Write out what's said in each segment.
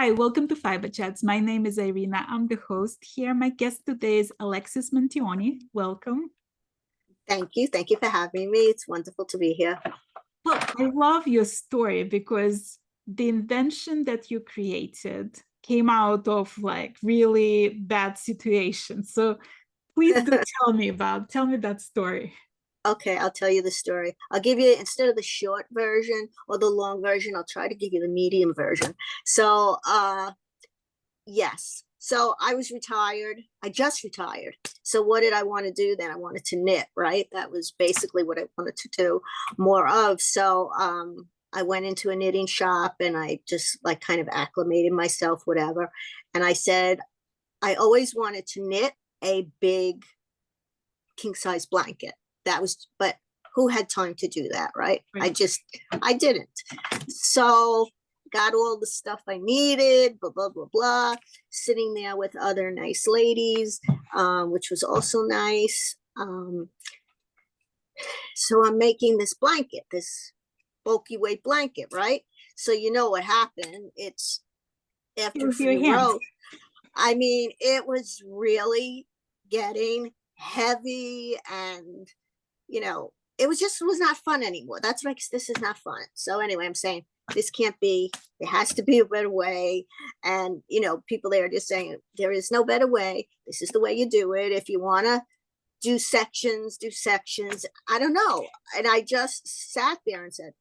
Hi, welcome to Fiberchats. My name is Irina. I'm the host here. My guest today is Alexis Mantione. Welcome. Thank you. Thank you for having me. It's wonderful to be here. Well, I love your story because the invention that you created came out of like really bad situations. So please do tell me that story. Okay, I'll tell you the story. I'll give you, instead of the short version or the long version, I'll try to give you the medium version. So, yes. So I was retired. I just retired. So what did I want to do then? I wanted to knit, right? That was basically what I wanted to do more of. So I went into a knitting shop and I just like kind of acclimated myself, whatever. And I said, I always wanted to knit a big king size blanket. That was, but who had time to do that, right? I didn't. So got all the stuff I needed, blah, blah, blah, blah, sitting there with other nice ladies, which was also nice. So I'm making this blanket, this bulky weight blanket, right? So you know what happened. It's after a few rows. I mean, it was really getting heavy and, you know, it was not fun anymore. That's like, this is not fun. So anyway, I'm saying this can't be, there has to be a better way. And, you know, people there are just saying there is no better way. This is the way you do it. If you want to do sections, do sections. I don't know. And I just sat there and said,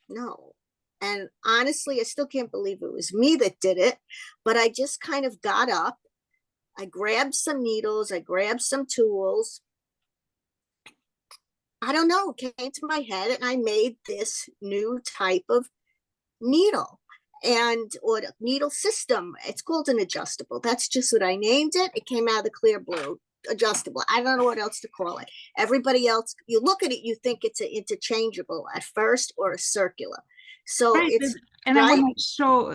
no. And honestly, I still can't believe it was me that did it, but I just kind of got up. I grabbed some needles. I grabbed some tools. I don't know, it came to my head and I made this new type of needle or needle system. It's called an adjustable. That's just what I named it. It came out of the clear blue. Adjustable. I don't know what else to call it. Everybody else, you look at it, you think it's an interchangeable at first or a circular. So right. it's and right?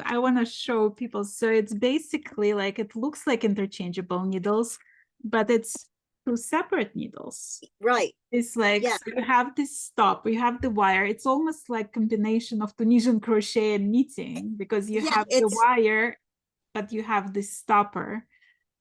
I want to show people. So it's basically like, it looks like interchangeable needles, but it's two separate needles. Right. It's like, yeah. So you have this stop, you have the wire. It's almost like combination of Tunisian crochet and knitting, because you have the wire, but you have this stopper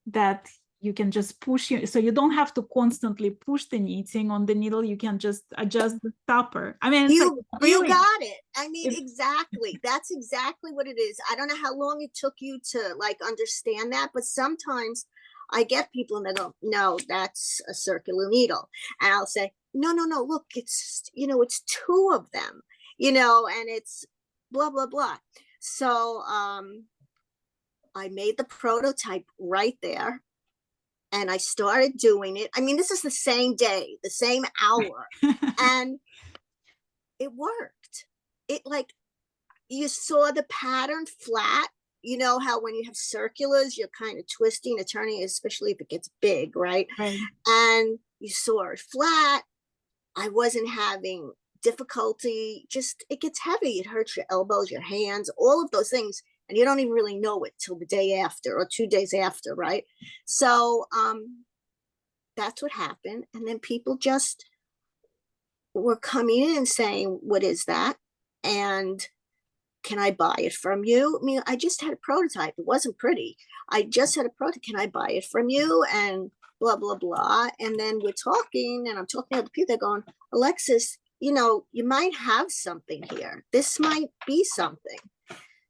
that you can just push. So you don't have to constantly push the knitting on the needle. You can just adjust the stopper. I mean, you got it. I mean, exactly. That's exactly what it is. I don't know how long it took you to like understand that, but sometimes I get people and they go, no, that's a circular needle. And I'll say, no, look, it's, you know, it's two of them, you know, and it's blah, blah, blah. So I made the prototype right there and I started doing it. I mean, this is the same day, the same hour, and it worked. It like, you saw the pattern flat. You know how when you have circulars, you're kind of twisting and turning, especially if it gets big, right? And you saw it flat. I wasn't having difficulty. Just, it gets heavy. It hurts your elbows, your hands, all of those things. And you don't even really know it till the day after or 2 days after, right? So that's what happened. And then people just were coming in and saying, what is that? And can I buy it from you? I mean, I just had a prototype. It wasn't pretty. I just had a prototype. Can I buy it from you? And blah, blah, blah. And then we're talking and I'm talking to other people. They're going, Alexis, you know, you might have something here. This might be something.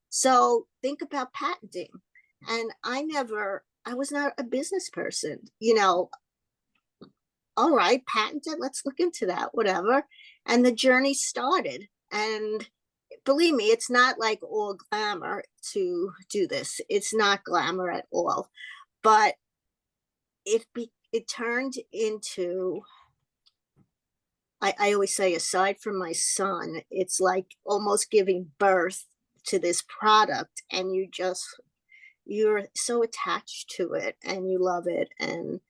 So think about patenting. And I was not a business person, you know. All right, patented, let's look into that, whatever. And the journey started. And believe me, it's not like all glamour to do this. It's not glamour at all. But it turned into, I always say, aside from my son, it's like almost giving birth to this product, and you're so attached to it and you love it, and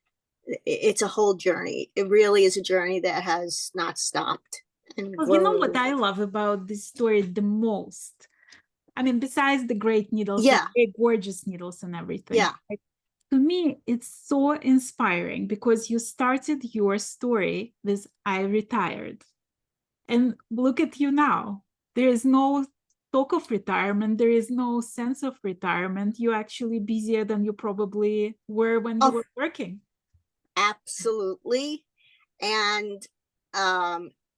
it's a whole journey. It really is a journey that has not stopped. Well, you know what I love about this story the most? I mean, besides the great needles, the great gorgeous needles and everything. Like, to me, it's so inspiring because you started your story with I retired. And look at you now. There is no talk of retirement, there is no sense of retirement. You're actually busier than you probably were when you Oh, were working. absolutely. And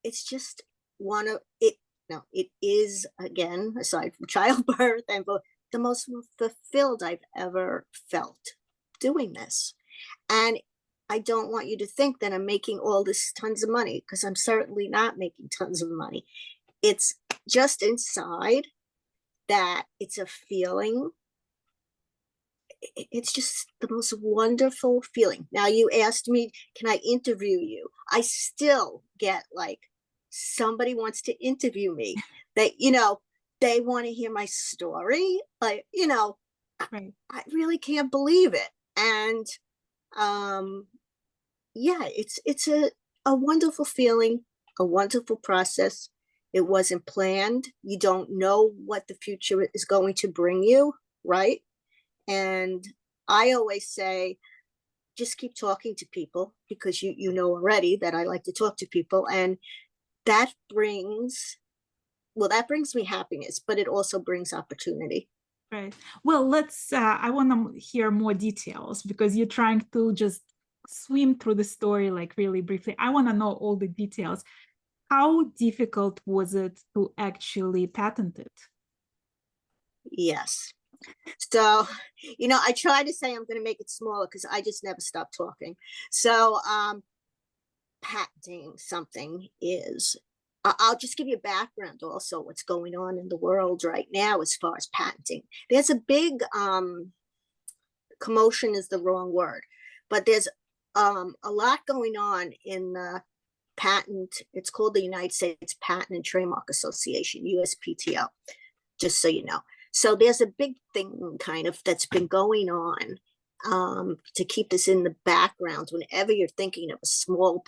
it's just one of it. No, it is, again, aside from childbirth and the most fulfilled I've ever felt doing this. And I don't want you to think that I'm making all this tons of money, because I'm certainly not making tons of money. It's just inside that it's a feeling. It's just the most wonderful feeling. Now, you asked me, can I interview you? I still get like, somebody wants to interview me. They, they want to hear my story. Like, Right. I really can't believe it. And yeah, it's a wonderful feeling, a wonderful process. It wasn't planned. You don't know what the future is going to bring you, right? And I always say, just keep talking to people, because you know already that I like to talk to people, and that brings me happiness, but it also brings opportunity. Right. Well, I want to hear more details, because you're trying to just swim through the story like really briefly. I want to know all the details. How difficult was it to actually patent it? Yes. So, I try to say I'm going to make it smaller, because I just never stop talking. So, patenting something is, I'll just give you a background also, what's going on in the world right now as far as patenting. There's a big commotion is the wrong word, but there's a lot going on in the patent. It's called the United States Patent and Trademark Association, USPTO, just so you know. So there's a big thing kind of that's been going on, to keep this in the background whenever you're thinking of a smaller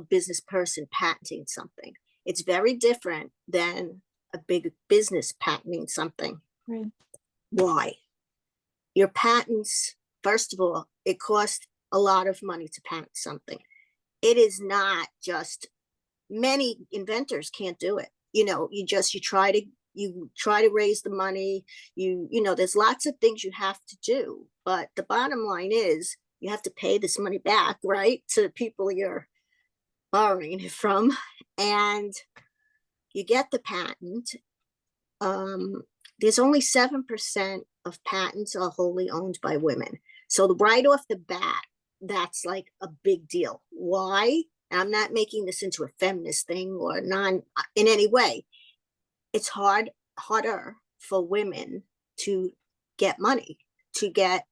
business person patenting something. It's very different than a big business patenting something. Right. Why? Your patents, first of all, it costs a lot of money to patent something. It is not just, many inventors can't do it. You try to raise the money. There's lots of things you have to do, but the bottom line is you have to pay this money back, right, to the people you're borrowing it from, and you get the patent. There's only 7% of patents are wholly owned by women. So right off the bat, that's like a big deal. Why? And I'm not making this into a feminist thing or non in any way. It's harder for women to get money, to get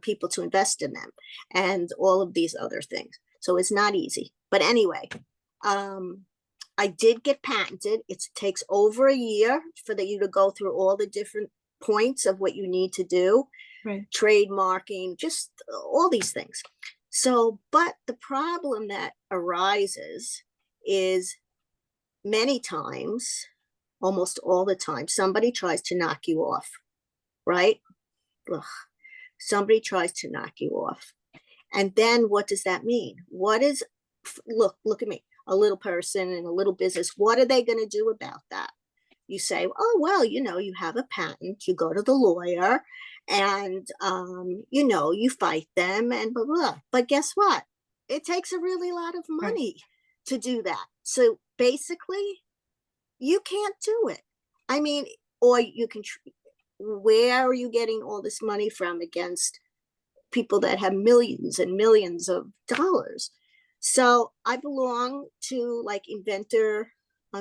people to invest in them, and all of these other things. So it's not easy. But anyway, I did get patented. It takes over a year for you to go through all the different points of what you need to do, right, trademarking, just all these things. So, but the problem that arises is many times, almost all the time, somebody tries to knock you off, right? Ugh. Somebody tries to knock you off. And then what does that mean? Look at me, a little person in a little business. What are they going to do about that? You say, oh, well, you have a patent, you go to the lawyer, and, you fight them and blah, blah. But guess what? It takes a really lot of money to do that. So basically, you can't do it. I mean, or you can, where are you getting all this money from against people that have millions and millions of dollars? So I belong to like inventor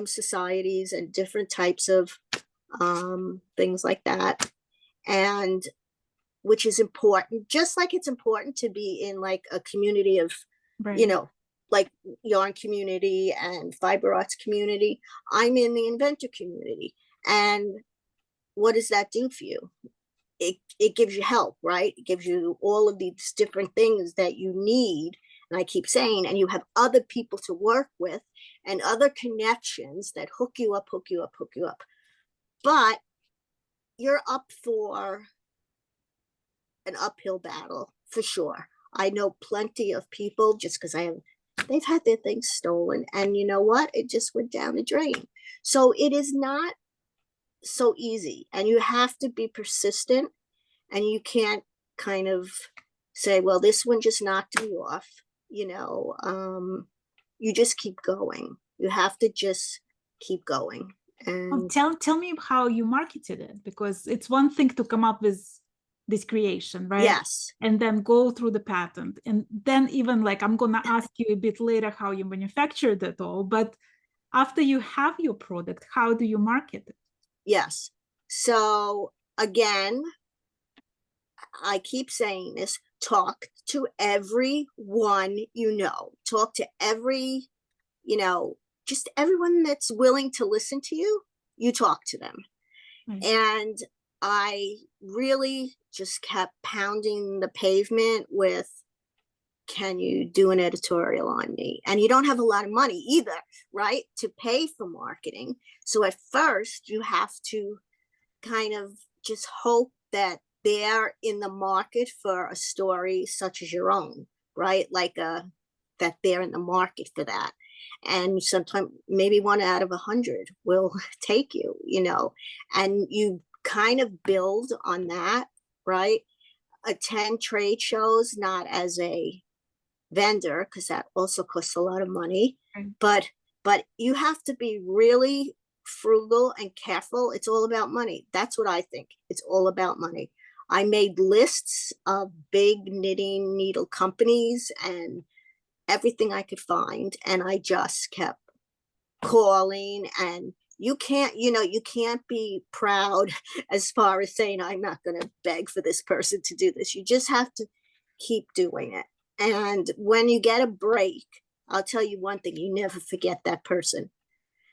societies and different types of things like that, and which is important, just like it's important to be in like a community of, right, like yarn community and fiber arts community. I'm in the inventor community, and what does that do for you? It gives you help, right? It gives you all of these different things that you need. And I keep saying, and you have other people to work with and other connections that hook you up. But you're up for an uphill battle for sure. I know plenty of people, just because they've had their things stolen, and you know what? It just went down the drain. So it is not so easy, and you have to be persistent, and you can't kind of say, well, this one just knocked me off, you know. You just keep going. You have to just keep going. Well, And tell me how you marketed it, because it's one thing to come up with this creation, right? yes, And then go through the patent. And then even like, I'm going to ask you a bit later how you manufactured it all. But after you have your product, how do you market it? yes. So again, I keep saying this, talk to everyone you know. Talk to every, you know, just everyone that's willing to listen to you, you talk to them. Right. And I really just kept pounding the pavement with, can you do an editorial on me? And you don't have a lot of money either, right, to pay for marketing. So at first you have to kind of just hope that they're in the market for a story such as your own, right? Like that they're in the market for that. And sometimes maybe 1 out of 100 will take you, you know, and you kind of build on that, right? Attend trade shows, not as a vendor, because that also costs a lot of money. Right. But you have to be really frugal and careful. It's all about money. That's what I think. It's all about money. I made lists of big knitting needle companies and everything I could find, and I just kept calling. And you can't, you know, you can't be proud as far as saying, I'm not going to beg for this person to do this. You just have to keep doing it. And when you get a break, I'll tell you one thing, you never forget that person.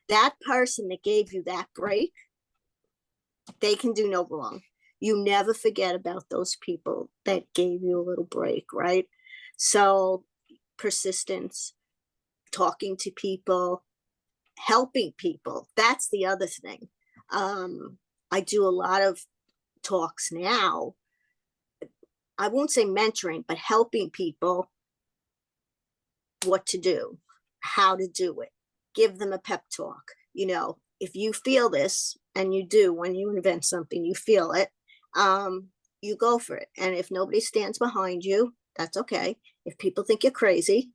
That person that gave you that break, they can do no wrong. You never forget about those people that gave you a little break, right? So persistence, talking to people, helping people. That's the other thing. I do a lot of talks now. I won't say mentoring, but helping people what to do, how to do it, give them a pep talk. You know, if you feel this, and you do, when you invent something, you feel it, you go for it. And if nobody stands behind you, that's okay. If people think you're crazy,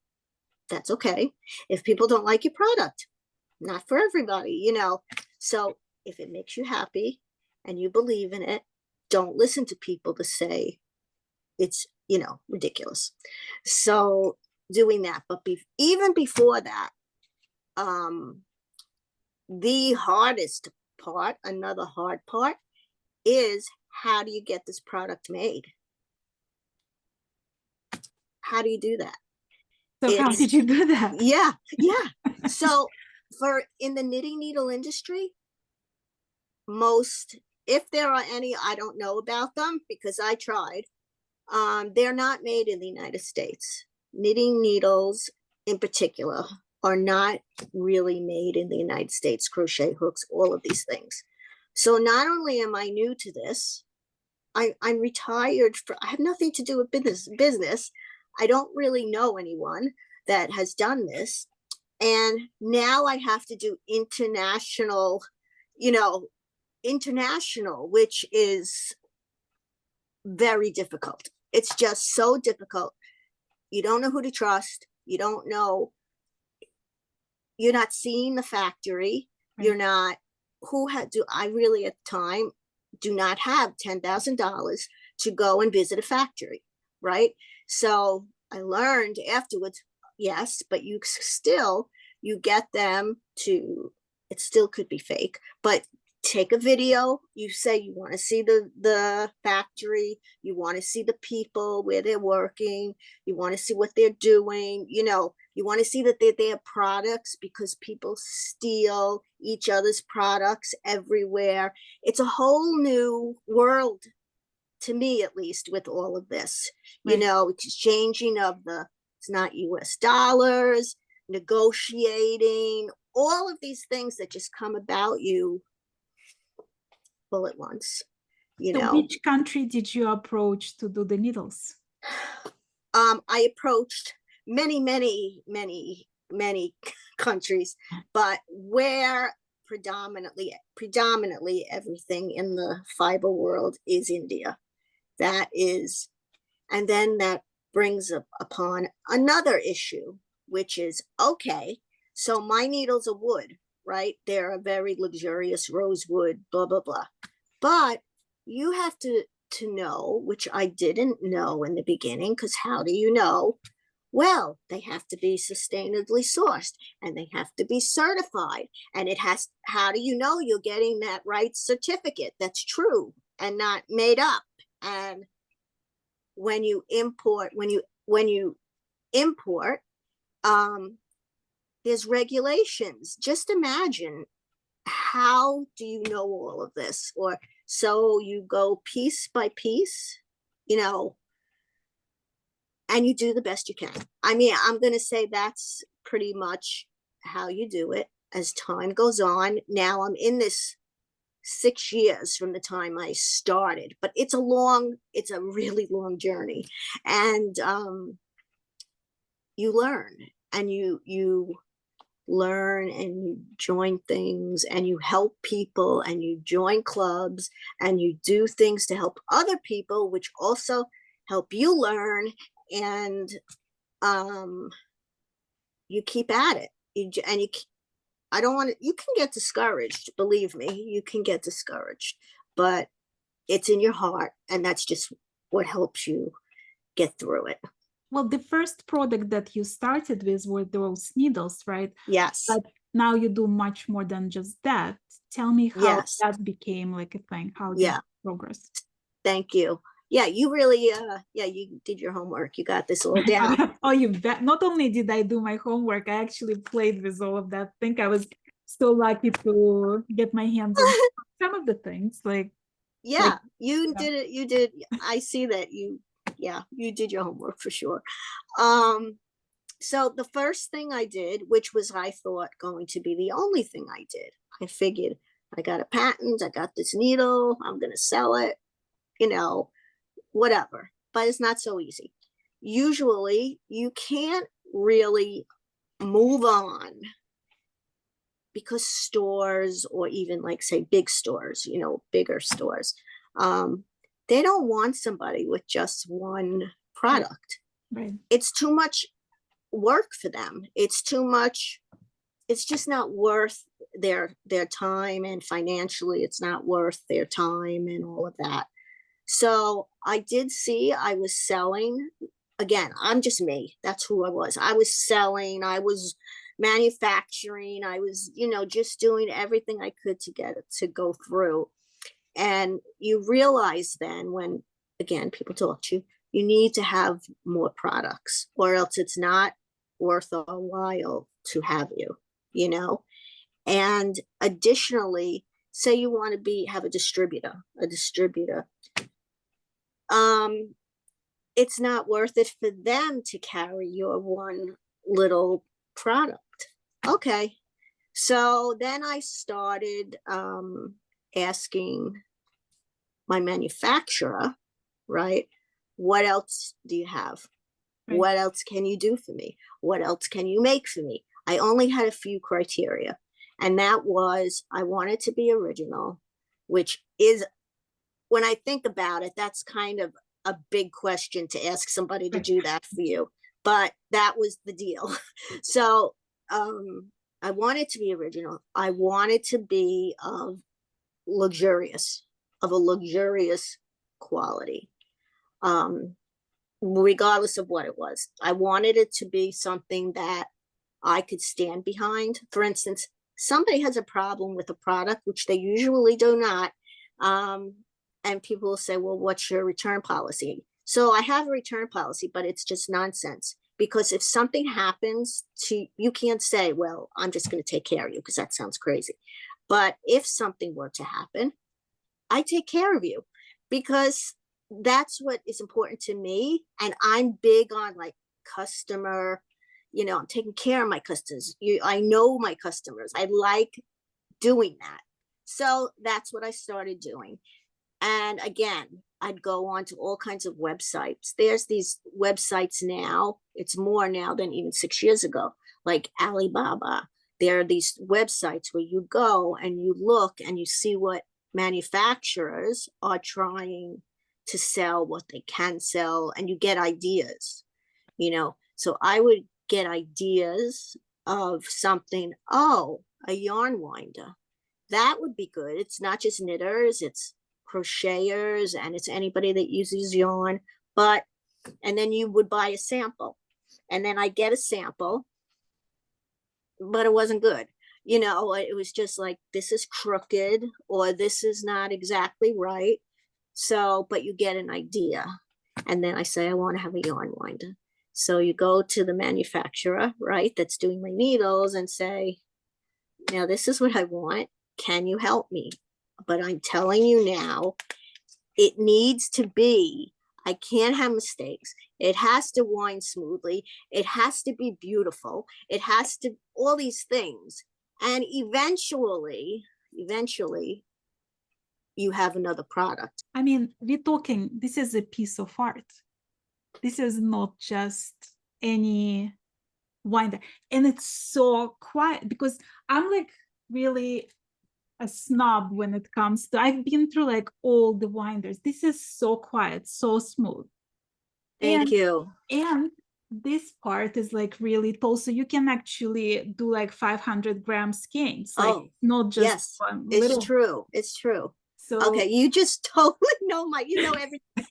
that's okay. If people don't like your product, not for everybody, you know. So if it makes you happy and you believe in it, don't listen to people to say it's, you know, ridiculous. So doing that, but even before that, the hardest part, another hard part, is how do you get this product made? How do you do that? So how did you do that? Yeah. So for in the knitting needle industry, most, if there are any, I don't know about them because I tried, they're not made in the United States. Knitting needles in particular are not really made in the United States. Crochet hooks, all of these things. So not only am I new to this, I'm retired. I have nothing to do with business. I don't really know anyone that has done this. And now I have to do international, you know, which is very difficult. It's just so difficult. You don't know who to trust. You don't know. You're not seeing the factory. Right. You're not, I really at the time do not have $10,000 to go and visit a factory, right? So I learned afterwards, yes, but you get them to, it still could be fake, but take a video. You say you want to see the factory, you want to see the people where they're working, you want to see what they're doing, you know, you want to see that they're their products, because people steal each other's products everywhere. It's a whole new world to me, at least, with all of this. Right. You know, exchanging of it's not US dollars, negotiating, all of these things that just come about you all at once, you know. Which country did you approach to do the needles? I approached many countries, but where predominantly everything in the fiber world is India. That is, and then that brings up upon another issue, which is, okay, so my needles are wood, right? They're a very luxurious rosewood, blah, blah, blah. But you have to know, which I didn't know in the beginning, because how do you know? Well, they have to be sustainably sourced and they have to be certified. And it has, how do you know you're getting that right certificate that's true and not made up? And when you import, there's regulations. Just imagine, how do you know all of this? Or so you go piece by piece, you know, and you do the best you can. I mean, I'm going to say that's pretty much how you do it as time goes on. Now I'm in this 6 years from the time I started, but it's a really long journey. And you learn, and you learn, and you join things, and you help people, and you join clubs, and you do things to help other people, which also help you learn. And you keep at it. I don't want to, you can get discouraged, believe me, you can get discouraged, but it's in your heart, and that's just what helps you get through it. Well, the first product that you started with were those needles, right? Yes. But now you do much more than just that. Tell me how that became like a thing. How did you progress? Thank you. Yeah, you really, you did your homework. You got this all down. Oh, you bet. Not only did I do my homework, I actually played with all of that. I think I was so lucky to get my hands on some of the things. You did it. You did. I see that you did your homework for sure. So the first thing I did, which was, I thought, going to be the only thing I did, I figured, I got a patent, I got this needle, I'm going to sell it, whatever. But it's not so easy. Usually you can't really move on, because stores, or even like, say, big stores, bigger stores, they don't want somebody with just one product. Right. It's too much work for them. It's too much. It's just not worth their time, and financially it's not worth their time and all of that. So I did see, I was selling, again, I'm just me. That's who I was. I was selling, I was manufacturing, I was, just doing everything I could to get it to go through. And you realize then, when, again, people talk to you, you need to have more products, or else it's not worth a while to have you, And additionally, say you want to have a distributor, it's not worth it for them to carry your one little product. Okay. So then I started asking my manufacturer, right? What else do you have? Right. What else can you do for me? What else can you make for me? I only had a few criteria, and that was, I wanted to be original, which is, when I think about it, that's kind of a big question to ask somebody to do that for you, but that was the deal. So I wanted to be original. I wanted to be of a luxurious quality, regardless of what it was. I wanted it to be something that I could stand behind. For instance, somebody has a problem with a product, which they usually do not, and people will say, well, what's your return policy? So I have a return policy, but it's just nonsense, because if something happens to you, can't say, well, I'm just going to take care of you, because that sounds crazy. But if something were to happen, I take care of you, because that's what is important to me. And I'm big on like customer, I'm taking care of my customers. I know my customers. I like doing that. So that's what I started doing. And again, I'd go on to all kinds of websites. There's these websites now. It's more now than even 6 years ago, like Alibaba, there are these websites where you go and you look and you see what manufacturers are trying to sell, what they can sell, and you get ideas, you know. So I would get ideas of something, oh, a yarn winder. That would be good. It's not just knitters, it's crocheters, and it's anybody that uses yarn. But, and then you would buy a sample. And then I get a sample, but it wasn't good. You know, it was just like, this is crooked, or this is not exactly right. So, but you get an idea. And then I say, I want to have a yarn winder. So you go to the manufacturer, right, that's doing my needles and say, now this is what I want. Can you help me? But I'm telling you now, it needs to be, I can't have mistakes. It has to wind smoothly. It has to be beautiful. It has to, all these things. And eventually, you have another product. I mean, we're talking, this is a piece of art. This is not just any winder. And it's so quiet because I'm like really a snob when it comes to, I've been through like all the winders. This is so quiet, so smooth. Thank you. And this part is like really tall, so you can actually do like 500 gram skeins. Like, not just yes, one it's little. true. It's true. So okay, you just totally know you know everything.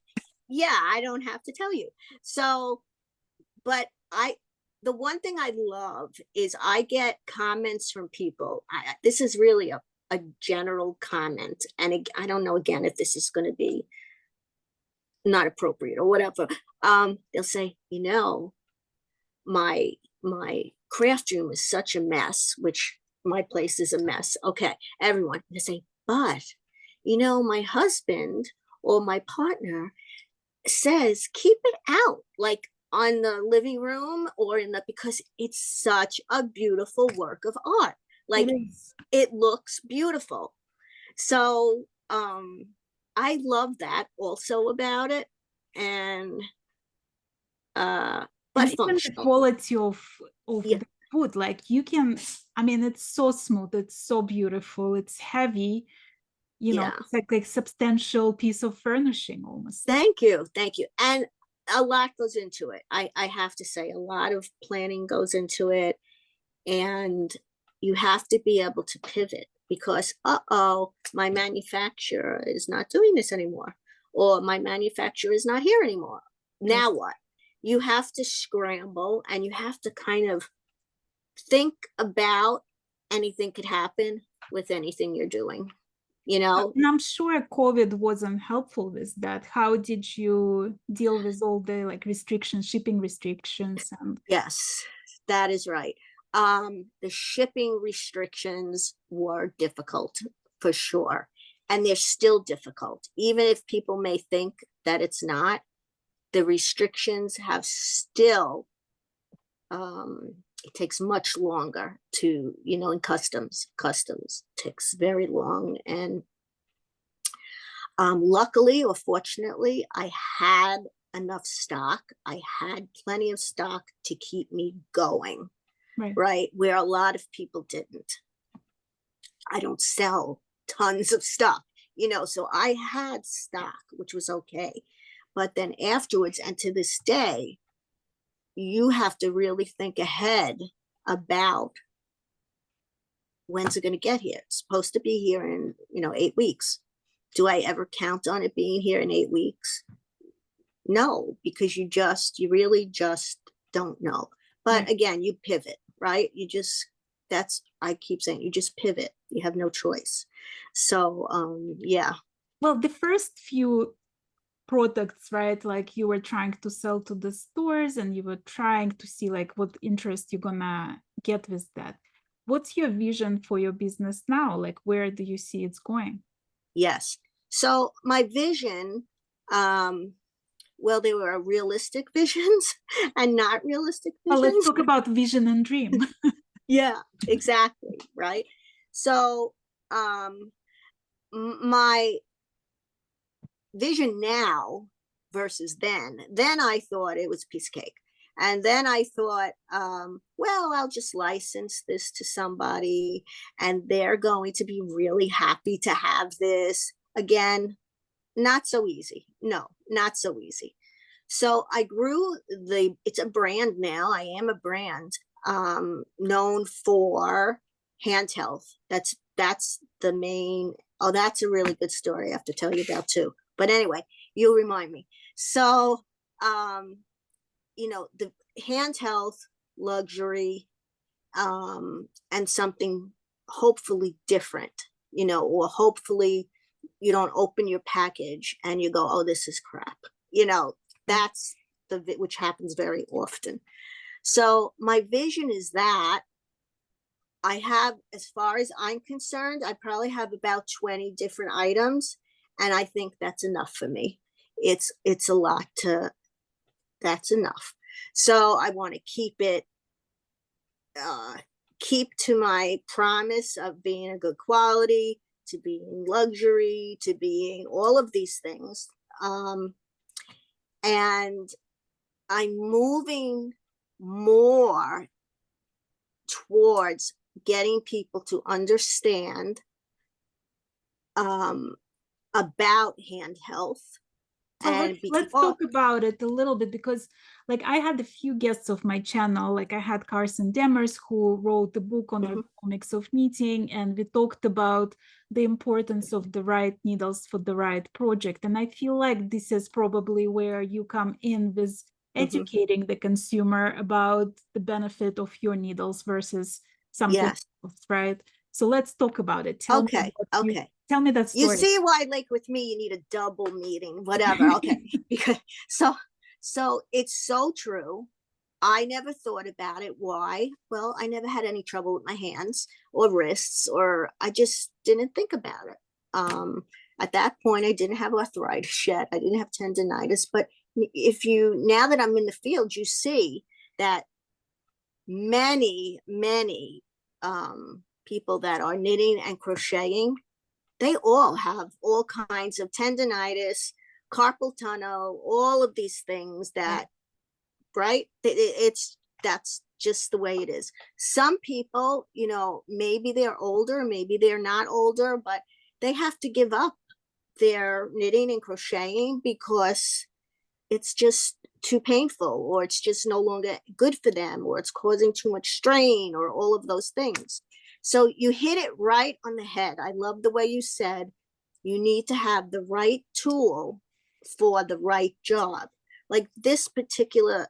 Yeah, I don't have to tell you. So, but the one thing I love is I get comments from people. This is really a general comment, and I don't know again if this is going to be not appropriate or whatever. They'll say, you know, my craft room is such a mess, which my place is a mess. Okay, everyone, they say, but you know, my husband or my partner says keep it out, like on the living room or in the, because it's such a beautiful work of art. Like it looks beautiful. So I love that also about it. And but even the quality of yeah. the wood, like you can, I mean, it's so smooth, it's so beautiful, it's heavy, you know, it's like substantial piece of furnishing almost. Thank you. And a lot goes into it. I have to say, a lot of planning goes into it, and you have to be able to pivot because my manufacturer is not doing this anymore, or my manufacturer is not here anymore. Now what? You have to scramble, and you have to kind of think about, anything could happen with anything you're doing, you know. And I'm sure COVID wasn't helpful with that. How did you deal with all the like restrictions, shipping restrictions? And yes, that is right. The shipping restrictions were difficult for sure, and they're still difficult, even if people may think that it's not. The restrictions have still, it takes much longer to, you know, in customs takes very long. And luckily or fortunately, I had enough stock. I had plenty of stock to keep me going, right? Where a lot of people didn't. I don't sell tons of stuff, you know, so I had stock, which was okay. But then afterwards, and to this day, you have to really think ahead about when's it going to get here. It's supposed to be here in, you know, 8 weeks. Do I ever count on it being here in 8 weeks? No, because you really just don't know. But again, you pivot, right? You just, I keep saying, you just pivot. You have no choice. So, yeah. Well, the first few products, right, like you were trying to sell to the stores and you were trying to see like what interest you're gonna get with that. What's your vision for your business now? Like, where do you see it's going? Yes. So my vision, well, there were realistic visions and not realistic visions. Well, let's talk about vision and dream. Yeah, exactly. Right. So my vision now versus then I thought it was piece of cake. And then I thought, well, I'll just license this to somebody and they're going to be really happy to have this. Again, not so easy. No, not so easy. So I grew it's a brand now. I am a brand known for hand health. That's the main. Oh, that's a really good story I have to tell you about too. But anyway, you'll remind me. So, the hand health, luxury, and something hopefully different, or hopefully you don't open your package and you go, oh, this is crap. That's which happens very often. So my vision is that I have, as far as I'm concerned, I probably have about 20 different items. And I think that's enough for me. It's a lot that's enough. So I want to keep to my promise of being a good quality, to being luxury, to being all of these things. And I'm moving more towards getting people to understand about hand health. So let's talk about it a little bit, because like I had a few guests of my channel, like I had Carson Demers, who wrote the book on ergonomics of knitting, and we talked about the importance of the right needles for the right project. And I feel like this is probably where you come in with educating the consumer about the benefit of your needles versus something else, right? So let's talk about it. Tell me that story. You see why, like with me, you need a double meeting, whatever. Okay. Because so it's so true. I never thought about it. Why? Well, I never had any trouble with my hands or wrists, or I just didn't think about it. At that point, I didn't have arthritis yet. I didn't have tendonitis. But now that I'm in the field, you see that many people that are knitting and crocheting, they all have all kinds of tendonitis, carpal tunnel, all of these things that, right? That's just the way it is. Some people, maybe they're older, maybe they're not older, but they have to give up their knitting and crocheting because it's just too painful, or it's just no longer good for them, or it's causing too much strain, or all of those things. So you hit it right on the head. I love the way you said you need to have the right tool for the right job. Like this particular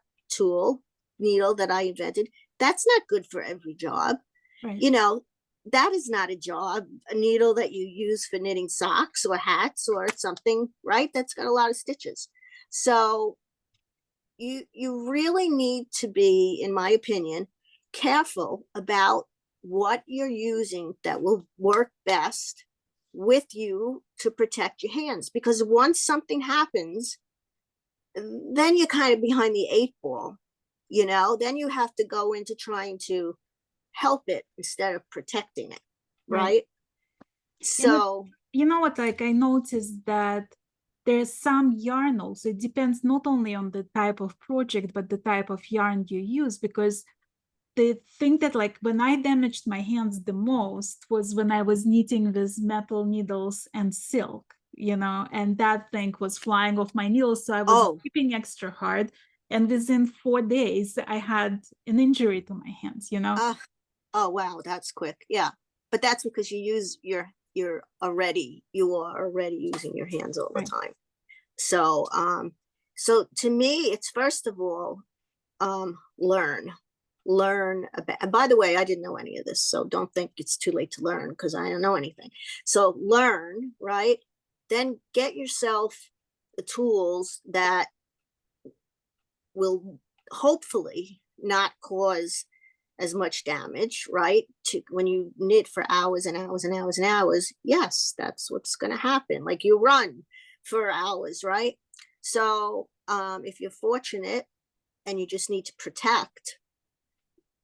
needle that I invented, that's not good for every job. Right. That is not a needle that you use for knitting socks or hats or something, right? That's got a lot of stitches. So you really need to be, in my opinion, careful about what you're using that will work best with you to protect your hands. Because once something happens, then you're kind of behind the 8 ball, then you have to go into trying to help it instead of protecting it, right? So you know what, like I noticed that there's some yarn also. It depends not only on the type of project, but the type of yarn you use, because the thing that like when I damaged my hands the most was when I was knitting with metal needles and silk, and that thing was flying off my needles. So I was keeping extra hard. And within 4 days, I had an injury to my hands, Oh, wow. That's quick. Yeah. But that's because you are already using your hands all the time. So, so to me, it's first of all, learn about, and by the way, I didn't know any of this, so don't think it's too late to learn because I don't know anything. So learn, right? Then get yourself the tools that will hopefully not cause as much damage, right? When you knit for hours and hours and hours and hours, yes, that's what's going to happen. Like you run for hours, right? So if you're fortunate and you just need to protect,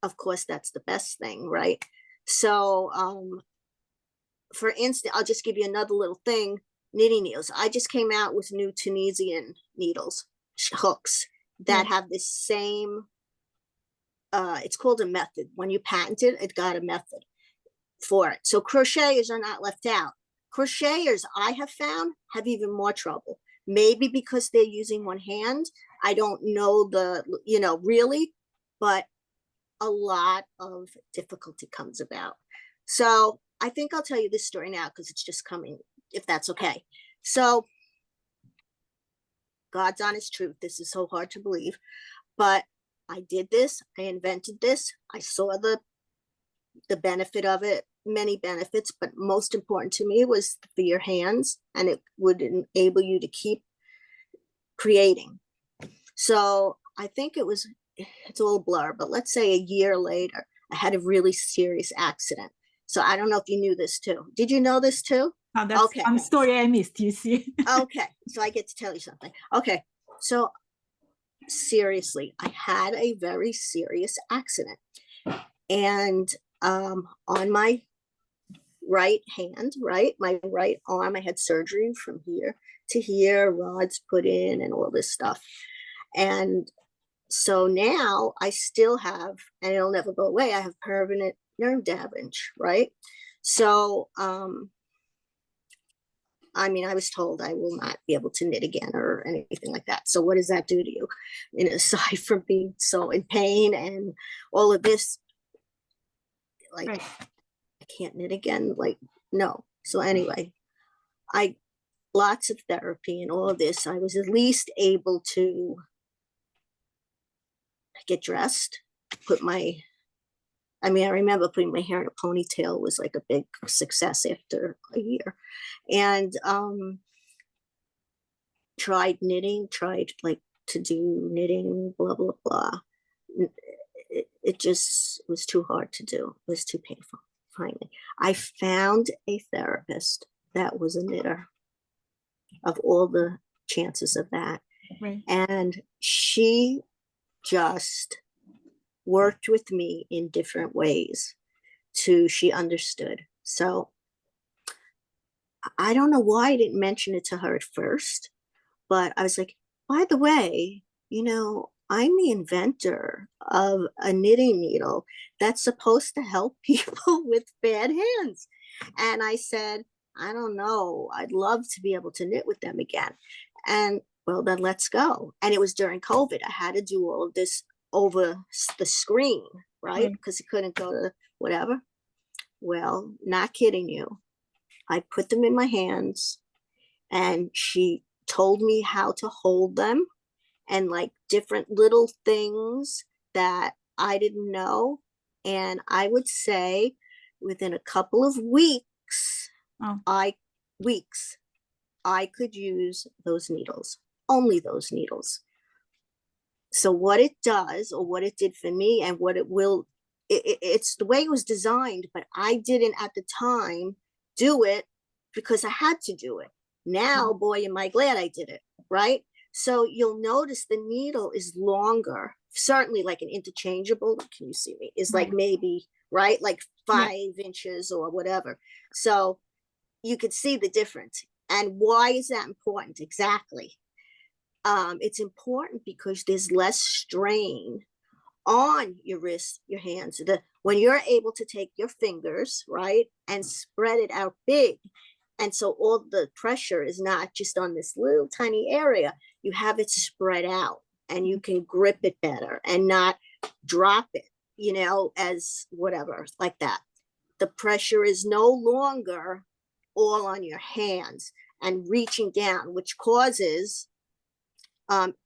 of course, that's the best thing, right? So for instance, I'll just give you another little thing, knitting needles. I just came out with new Tunisian needles, hooks that have this same it's called a method. When you patent it, it got a method for it. So crocheters are not left out. Crocheters, I have found, have even more trouble. Maybe because they're using one hand. I don't know really, but a lot of difficulty comes about. So I think I'll tell you this story now because it's just coming, if that's okay. So God's honest truth, this is so hard to believe, but I did this, I invented this, I saw the benefit of it, many benefits, but most important to me was for your hands, and it would enable you to keep creating. So I think it's a little blur, but let's say a year later, I had a really serious accident. So I don't know if you knew this too. Did you know this too? Oh, that's okay. One story I missed, you see. Okay, so I get to tell you something. Okay, so seriously, I had a very serious accident. And on my right hand, my right arm, I had surgery from here to here, rods put in and all this stuff. And so now I still have, and it'll never go away, I have permanent nerve damage, right? So, I mean, I was told I will not be able to knit again or anything like that. So what does that do to you? And aside from being so in pain and all of this, like, right. I can't knit again, like, no. So anyway, lots of therapy and all of this, I was at least able to get dressed, I remember putting my hair in a ponytail was like a big success after a year. And tried knitting, like to do knitting, blah, blah, blah. It just was too hard to do. It was too painful. Finally, I found a therapist that was a knitter, of all the chances of that. Right. And she just worked with me in different ways she understood. So I don't know why I didn't mention it to her at first, but I was like, by the way, I'm the inventor of a knitting needle that's supposed to help people with bad hands. And I said, I don't know, I'd love to be able to knit with them again. And well, then let's go. And it was during COVID. I had to do all of this over the screen, right? Because you couldn't go to whatever. Well, not kidding you. I put them in my hands and she told me how to hold them and like different little things that I didn't know. And I would say within a couple of weeks, I could use those needles, only those needles. So what it does, or what it did for me, and what it will, it's the way it was designed, but I didn't at the time do it because I had to do it. Now, boy, am I glad I did it, right? So you'll notice the needle is longer, certainly like an interchangeable, can you see me, is like maybe, right, like 5 inches or whatever. So you could see the difference. And why is that important? Exactly. It's important because there's less strain on your wrists, your hands. When you're able to take your fingers, right, and spread it out big, and so all the pressure is not just on this little tiny area, you have it spread out and you can grip it better and not drop it, as whatever, like that. The pressure is no longer all on your hands and reaching down, which causes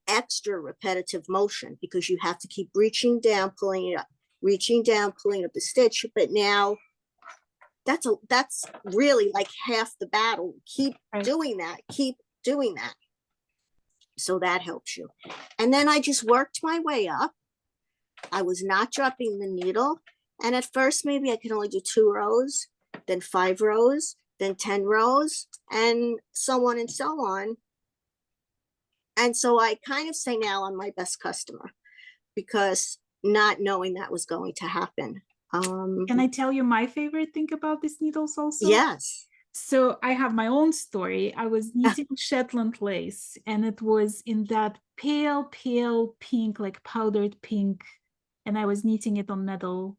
extra repetitive motion because you have to keep reaching down, pulling it up, reaching down, pulling up the stitch. But now that's really like half the battle. Keep doing that. So that helps you. And then I just worked my way up. I was not dropping the needle. And at first, maybe I could only do 2 rows, then 5 rows, then 10 rows, and so on and so on. And so I kind of say now I'm my best customer because not knowing that was going to happen. Can I tell you my favorite thing about these needles also? Yes. So I have my own story. I was knitting Shetland lace and it was in that pale pink, like powdered pink and I was knitting it on metal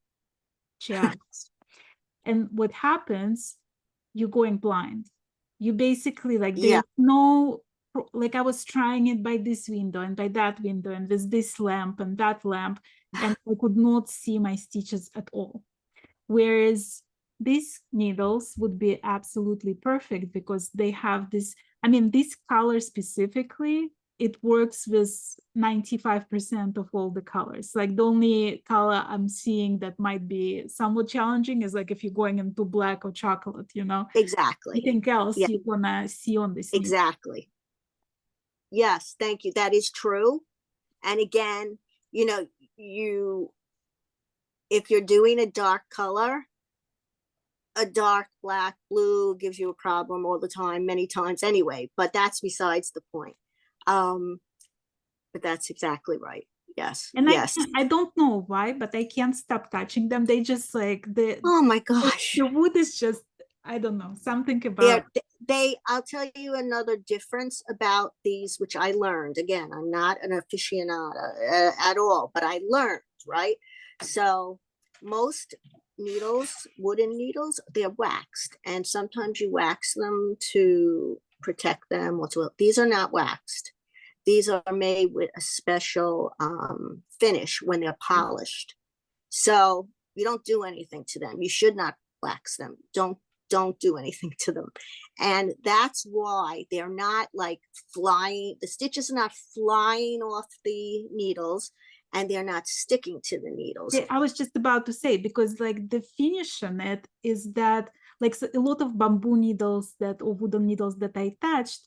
chats. And what happens, you're going blind. You basically like, there's no, like I was trying it by this window and by that window and with this lamp and that lamp, and I could not see my stitches at all. Whereas these needles would be absolutely perfect because they have this, I mean, this color specifically, it works with 95% of all the colors. Like the only color I'm seeing that might be somewhat challenging is like if you're going into black or chocolate, you know. Exactly. Anything else you wanna see on this needle? Exactly. Yes, thank you. That is true. And again, you know, if you're doing a dark color, a dark black, blue gives you a problem all the time, many times anyway, but that's besides the point. But that's exactly right. Yes. And yes. I don't know why, but I can't stop touching them. They just like oh my gosh. The wood is just, I don't know, something about I'll tell you another difference about these, which I learned. Again, I'm not an aficionado at all, but I learned, right? So most needles, wooden needles, they're waxed, and sometimes you wax them to protect them. These are not waxed. These are made with a special finish when they're polished. So you don't do anything to them. You should not wax them. Don't do anything to them. And that's why they're not like flying, the stitches are not flying off the needles, and they're not sticking to the needles. I was just about to say, because like the finish on it is that like so a lot of bamboo needles that or wooden needles that I touched,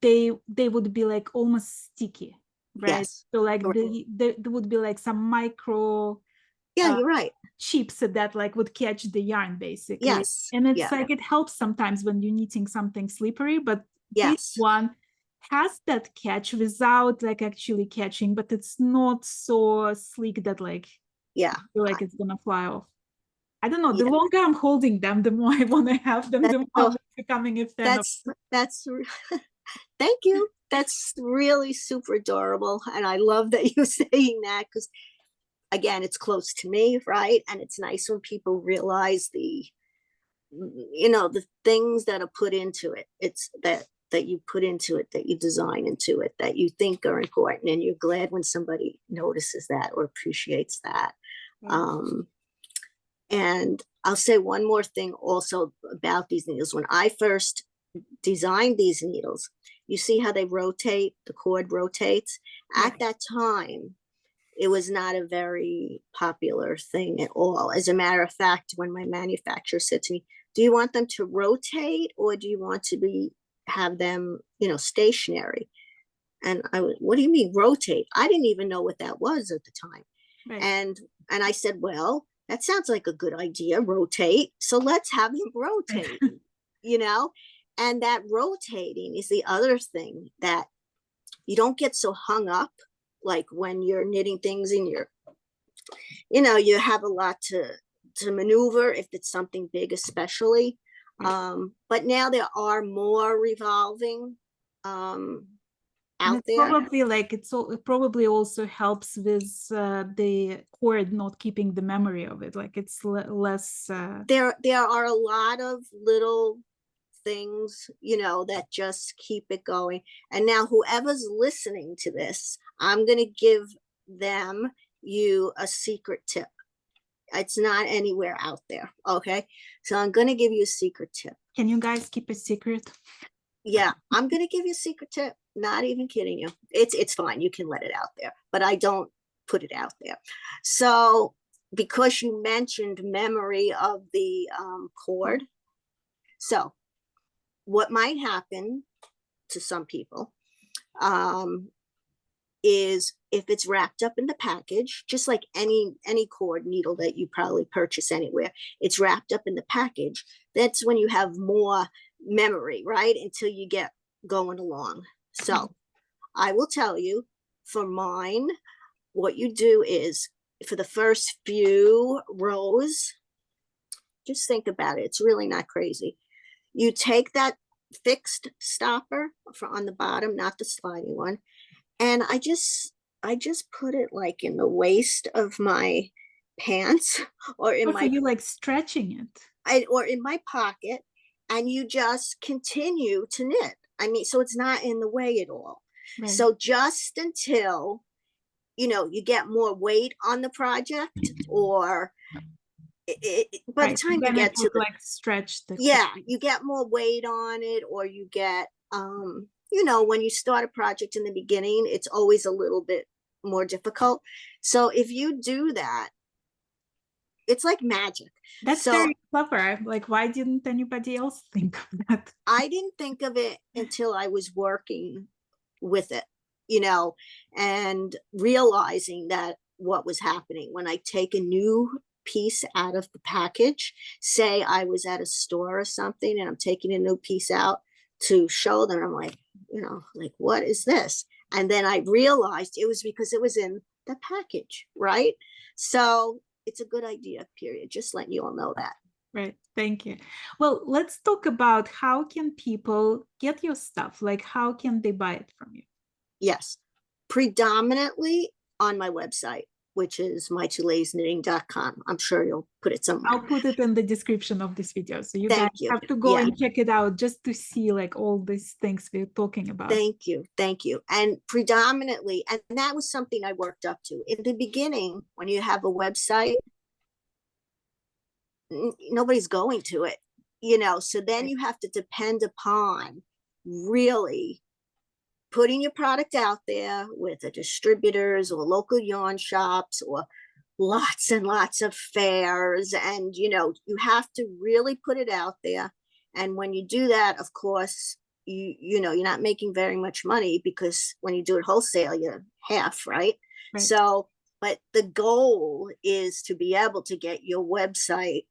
they would be like almost sticky, right? Yes. So like there would be like some micro you're right, chips that like would catch the yarn basically. Yes. And it's like it helps sometimes when you're knitting something slippery, but this one has that catch without like actually catching, but it's not so sleek that like I feel like it's gonna fly off. I don't know, the longer I'm holding them, the more I want to have them, the more I'm becoming a fan of. That's thank you. That's really super adorable, and I love that you're saying that, because again, it's close to me, right? And it's nice when people realize the things that are put into it. It's that you put into it, that you design into it, that you think are important, and you're glad when somebody notices that or appreciates that. And I'll say one more thing also about these needles. When I first designed these needles, you see how they rotate, the cord rotates. At that time, it was not a very popular thing at all. As a matter of fact, when my manufacturer said to me, do you want them to rotate, or do you want to have them, stationary? And what do you mean rotate? I didn't even know what that was at the time. Right. And I said, well, that sounds like a good idea, rotate. So let's have them rotate, and that rotating is the other thing, that you don't get so hung up, like when you're knitting things in you have a lot to maneuver if it's something big, especially. But now there are more revolving out there. Probably like it probably also helps with the cord not keeping the memory of it. Like it's less. There are a lot of little things, that just keep it going. And now whoever's listening to this, I'm going to give you a secret tip. It's not anywhere out there. Okay. So I'm going to give you a secret tip. Can you guys keep a secret? Yeah, I'm going to give you a secret tip. Not even kidding you. It's fine. You can let it out there, but I don't put it out there. So because you mentioned memory of the cord. So what might happen to some people is, if it's wrapped up in the package, just like any cord needle that you probably purchase anywhere, it's wrapped up in the package. That's when you have more memory, right? Until you get going along. So I will tell you, for mine, what you do is, for the first few rows, just think about it. It's really not crazy. You take that fixed stopper on the bottom, not the sliding one, and I just I just put it like in the waist of my pants or in Also, you like stretching it. or in my pocket, and you just continue to knit. I mean, so it's not in the way at all. Right. So just until, you know, you get more weight on the project, or by the time you get to the, like stretch the yeah, you get more weight on it, or you get, you know, when you start a project in the beginning, it's always a little bit more difficult. So if you do that, it's like magic. That's so very clever. Like, why didn't anybody else think of that? I didn't think of it until I was working with it, you know, and realizing that what was happening when I take a new piece out of the package, say I was at a store or something and I'm taking a new piece out to show them, I'm like, you know, like, what is this? And then I realized it was because it was in the package, right? So it's a good idea, period. Just letting you all know that. Right. Thank you. Well, let's talk about how can people get your stuff? Like, how can they buy it from you? Yes, predominantly on my website, which is mytwoleysknitting.com. I'm sure you'll put it somewhere. I'll put it in the description of this video. So you Thank guys you. have to go Yeah. and check it out just to see like all these things we're talking about. Thank you. Thank you. And predominantly, and that was something I worked up to. In the beginning, when you have a website, nobody's going to it, you know, so then you have to depend upon really putting your product out there with the distributors or local yarn shops or lots and lots of fairs. And, you know, you have to really put it out there. And when you do that, of course, you know, you're not making very much money, because when you do it wholesale, you're half, right? So, but the goal is to be able to get your website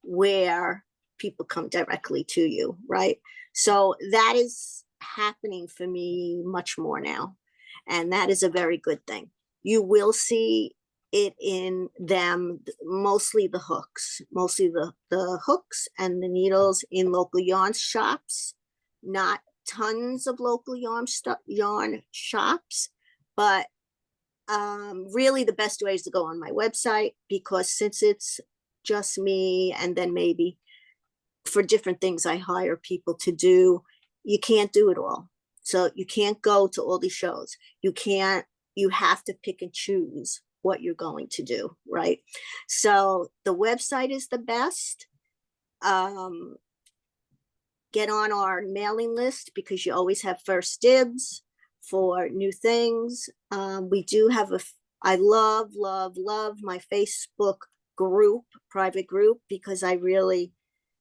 where people come directly to you, right? So that is happening for me much more now, and that is a very good thing. You will see it in them, mostly the hooks, mostly the hooks and the needles in local yarn shops, not tons of local yarn shops, but really the best way is to go on my website, because since it's just me, and then maybe for different things I hire people to do, you can't do it all. So you can't go to all these shows. You have to pick and choose what you're going to do, right? So the website is the best. Get on our mailing list, because you always have first dibs for new things. We do have I love my Facebook group, private group, because I really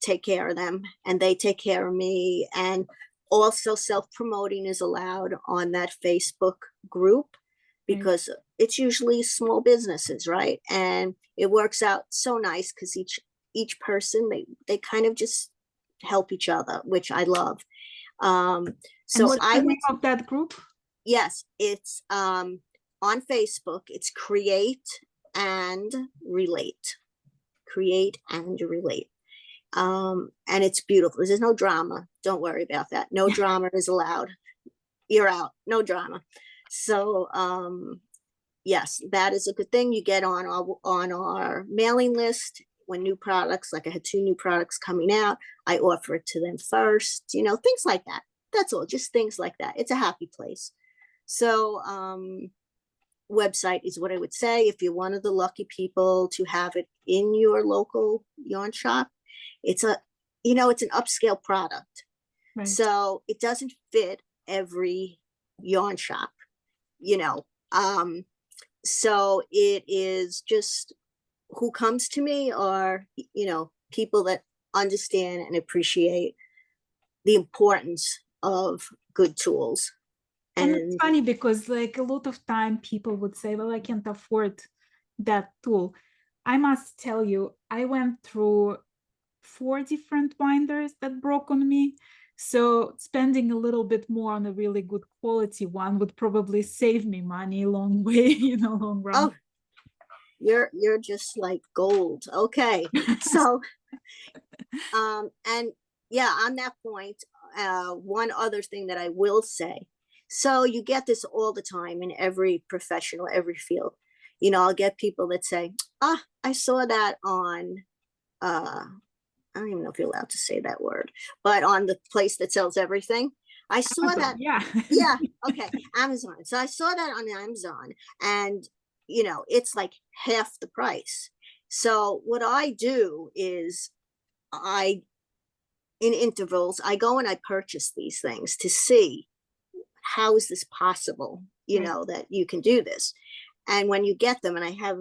take care of them and they take care of me. And also self-promoting is allowed on that Facebook group, because it's usually small businesses, right? And it works out so nice, because each person, they kind of just help each other, which I love. So what's the name of that group? Yes, it's on Facebook. It's Create and Relate. Create and Relate. And it's beautiful. There's no drama. Don't worry about that. No drama is allowed. You're out. No drama. So yes, that is a good thing. You get on our mailing list when new products, like I had 2 new products coming out, I offer it to them first, you know, things like that. That's all, just things like that. It's a happy place. So website is what I would say. If you're one of the lucky people to have it in your local yarn shop, it's you know, it's an upscale product. So it doesn't fit every yarn shop, you know. So it is just who comes to me are, you know, people that understand and appreciate the importance of good tools. And it's funny because like a lot of time people would say, well, I can't afford that tool. I must tell you, I went through 4 different binders that broke on me. So spending a little bit more on a really good quality one would probably save me money a long way, you know, long run. Oh, you're just like gold. Okay. So and yeah, on that point, one other thing that I will say, So you get this all the time in every professional, every field. You know, I'll get people that say, ah, I saw that on, I don't even know if you're allowed to say that word, but on the place that sells everything. I saw Amazon, that. yeah. Yeah. Okay. Amazon. So I saw that on Amazon, and, you know, it's like half the price. So what I do is in intervals, I go and I purchase these things to see how is this possible, you Right. know, that you can do this. And when you get them, and I have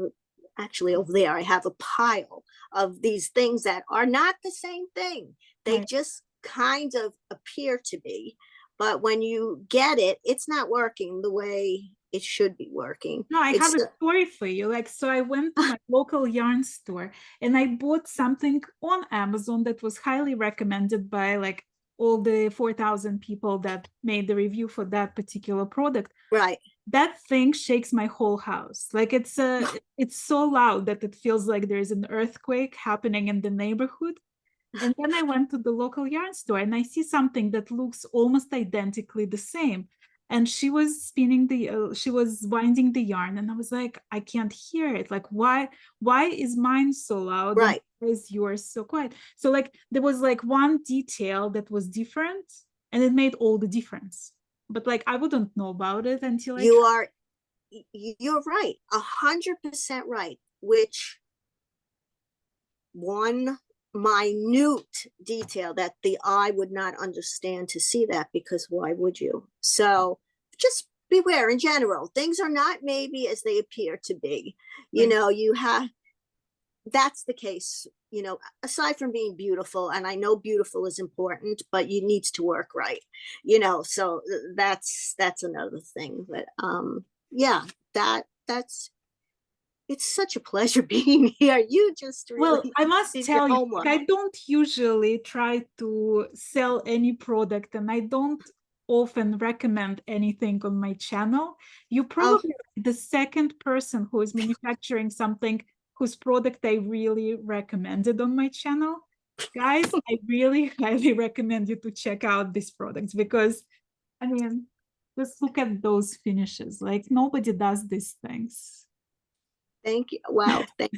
actually over there, I have a pile of these things that are not the same thing. They Right. just kind of appear to be. But when you get it, it's not working the way it should be working. No, I have It's a story for you. Like, so I went to my local yarn store and I bought something on Amazon that was highly recommended by like all the 4,000 people that made the review for that particular product. right. That thing shakes my whole house. Like it's so loud that it feels like there's an earthquake happening in the neighborhood. And then I went to the local yarn store and I see something that looks almost identically the same. And she was she was winding the yarn, and I was like, I can't hear it. Like, why is mine so loud and Right. why is yours so quiet? So like, there was like one detail that was different, and it made all the difference. But like, I wouldn't know about it until I You tried. are, you're right, 100% right, which one minute detail that the eye would not understand to see that, because why would you? So just beware in general. Things are not maybe as they appear to be. You Right. know, you have, that's the case, you know, aside from being beautiful, and I know beautiful is important, but you needs to work right, you know, so that's another thing. But yeah, that's, it's such a pleasure being here. You just Well, really I must did your tell you, homework. I don't usually try to sell any product, and I don't often recommend anything on my channel. You Oh, probably the second person who is manufacturing something whose product I really recommended on my channel. Guys, I really highly recommend you to check out these products because, I mean, just look at those finishes. Like nobody does these things. thank you. Wow. Thank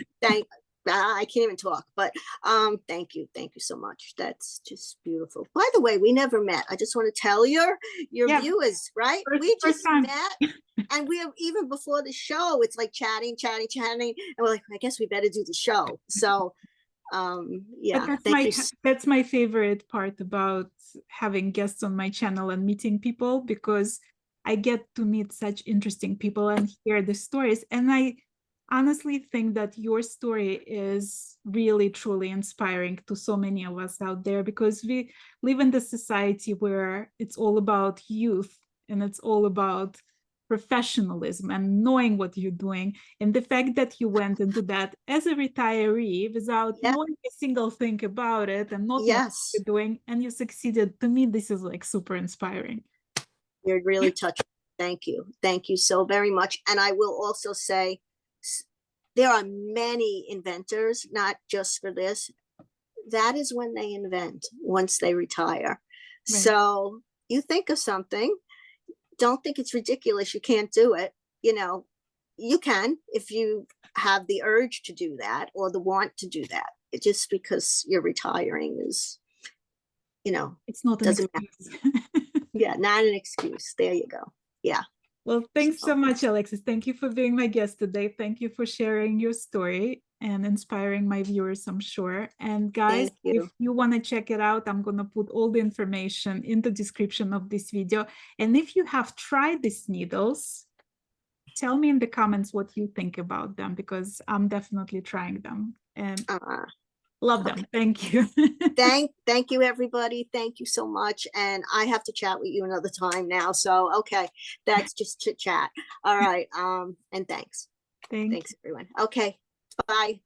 I can't even talk, but thank you so much. That's just beautiful. By the way, we never met. I just want to tell your Yeah, viewers, right? first, We first just time. met, and we have, even before the show, it's like chatting, and we're like, I guess we better do the show. So But yeah, thank you. that's my favorite part about having guests on my channel and meeting people, because I get to meet such interesting people and hear the stories. And I honestly think that your story is really truly inspiring to so many of us out there, because we live in the society where it's all about youth and it's all about professionalism and knowing what you're doing. And the fact that you went into that as a retiree without Yeah, knowing a single thing about it and not knowing what yes, you're doing, and you succeeded, to me, this is like super inspiring. you're really touching. Thank you so very much. And I will also say, there are many inventors, not just for this. That is when they invent, once they retire. Right. So you think of something, don't think it's ridiculous, you can't do it. You know, you can if you have the urge to do that or the want to do that. It just because you're retiring is, you know, It's not an doesn't matter. excuse. Yeah, not an excuse. There you go. Yeah. Well, thanks so So much, Alexis. Thank you for being my guest today. Thank you for sharing your story and inspiring my viewers, I'm sure. And guys, thank if you. you want to check it out, I'm going to put all the information in the description of this video. And if you have tried these needles, tell me in the comments what you think about them, because I'm definitely trying them and love them. Okay. Thank you. Thank you, everybody. Thank you so much. And I have to chat with you another time now. So okay, that's just chit chat. All right. And thanks. Thank Thanks, everyone. Okay. Bye.